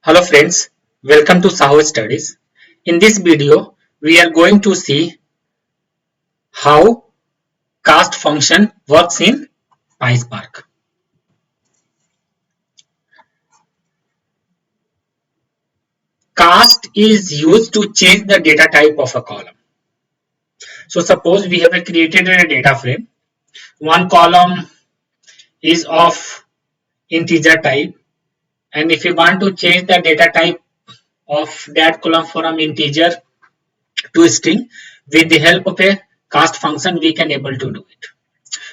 Hello friends, welcome to SahuStudies. In this video, we are going to see how cast function works in PySpark. Cast is used to change the data type of a column. So suppose we have created a data frame. One column is of integer type, and if you want to change the data type of that column from integer to string, with the help of a cast function, we can able to do it.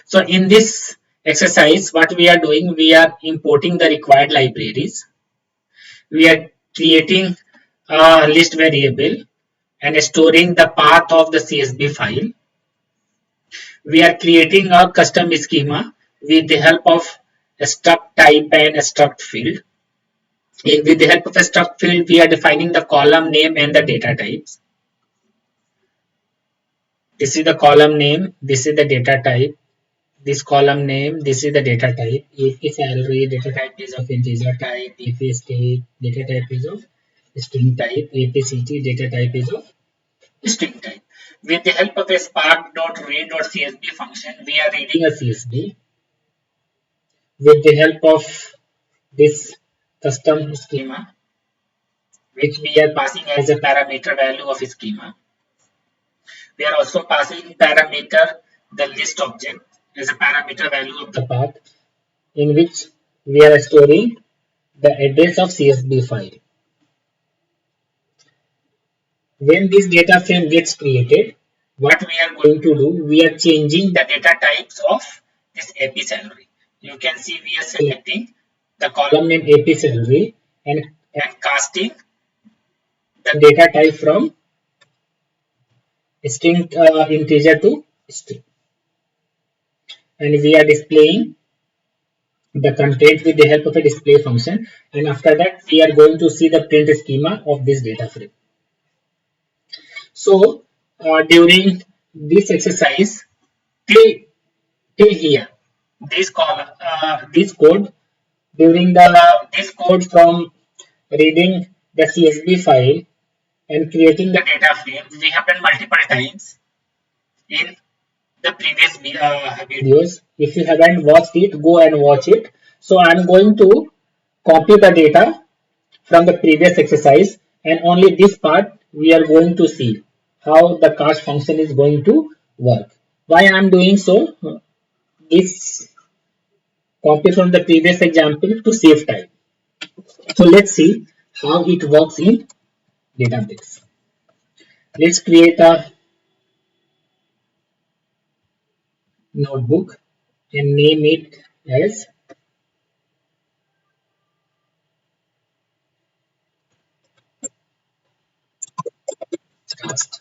So in this exercise, what we are doing, we are importing the required libraries. We are creating a list variable and storing the path of the CSV file. We are creating a custom schema with the help of a struct type and a struct field. With the help of a struct field, we are defining the column name and the data types. This is the column name, this is the data type. This column name, this is the data type. If salary, data type is of integer type. If state, data type is of string type. If city, data type is of string type. With the help of a spark.read.csv function, we are reading a CSV. With the help of this custom schema, which we are passing as a parameter value of schema, we are also passing parameter the list object as a parameter value of the path, in which we are storing the address of CSV file. When this data frame gets created, what we are going to do, we are changing the data types of this AP salary. You can see we are selecting the column name AP salary and casting the data type from string integer to string. And we are displaying the content with the help of a display function, and after that we are going to see the print schema of this data frame. So during this exercise till here, this code during this code from reading the CSV file and creating the data frame, we have done multiple times in the previous videos. If you haven't watched it, go and watch it. So I'm going to copy the data from the previous exercise, and only this part we are going to see how the cast function is going to work. Why I am doing so? This copy from the previous example to save time. So let's see how it works in Databricks. Let's create a notebook and name it as cast.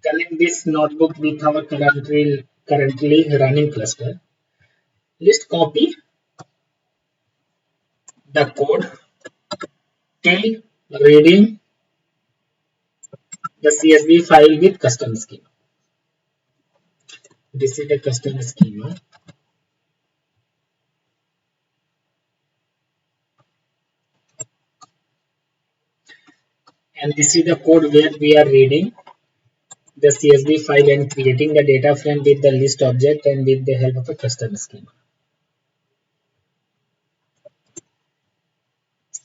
Connect this notebook with our currently running cluster. Let's copy the code till reading the CSV file with custom schema. This is the custom schema. And this is the code where we are reading the CSV file and creating the data frame with the list object and with the help of a custom schema.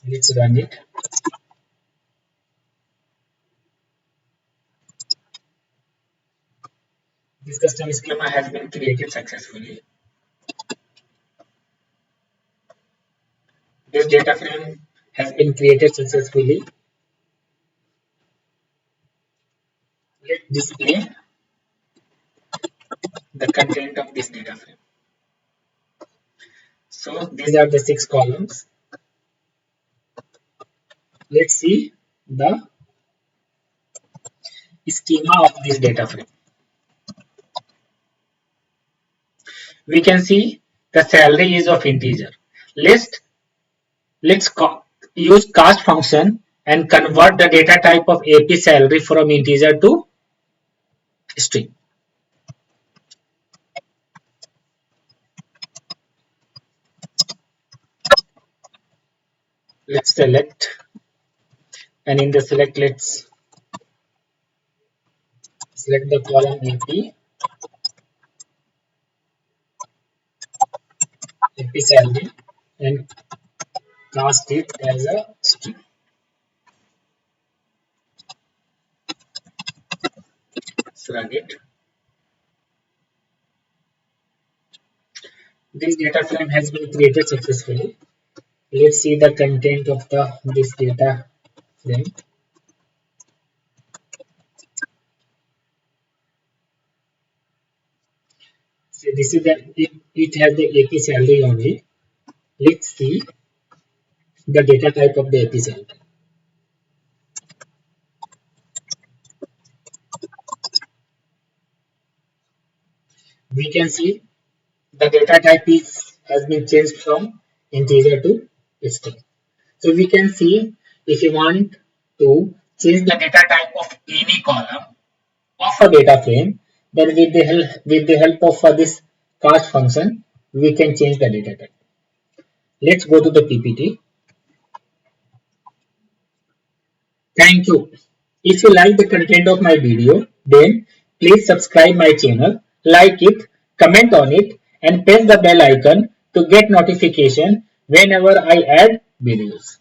Let's run it. This custom schema has been created successfully. This data frame has been created successfully. Let's display the content of this data frame. So these are the 6 columns. Let's see the schema of this data frame. We can see the salary is of integer. Let's use cast function and convert the data type of AP salary from integer to string. let's select, and in the select, let's select the column AP salary, and cast it as a string. Let's run it. This data frame has been created successfully. Let's see the content of this data frame. So this is it has the AP salary only. Let's see the data type of the AP salary. We can see the data type has been changed from integer to string. So we can see if you want to change the data type of any column of a data frame, then with the help of this cast function, we can change the data type. Let's go to the PPT. Thank you. If you like the content of my video, then please subscribe my channel, like it, comment on it, and press the bell icon to get notification whenever I add videos.